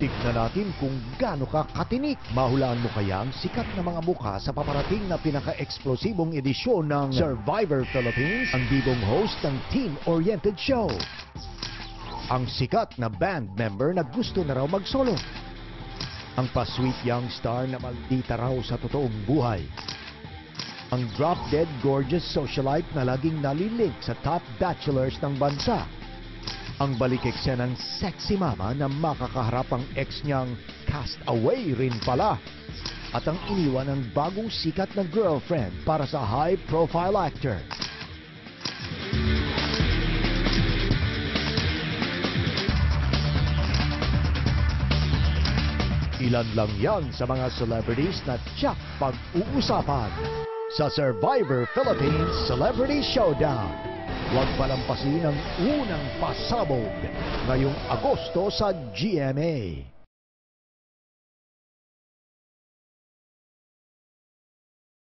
Tignan natin kung gaano ka katinik. Mahulaan mo kaya ang sikat na mga mukha sa paparating na pinaka-eksplosibong edisyon ng Survivor Philippines, ang bibong host ng team-oriented show. Ang sikat na band member na gusto na raw mag-solo. Ang pa-sweet young star na maldita raw sa totoong buhay. Ang drop-dead gorgeous socialite na laging nalilink sa top bachelors ng bansa. Ang balik-eksena ng sexy mama na makakaharap ang ex niyang cast-away rin pala. At ang iniwan ng bagong sikat na girlfriend para sa high-profile actor. Ilan lang yan sa mga celebrities na tiyak pag-uusapan sa Survivor Philippines Celebrity Showdown. Huwag palampasin ang unang pasabog ngayong Agosto sa GMA.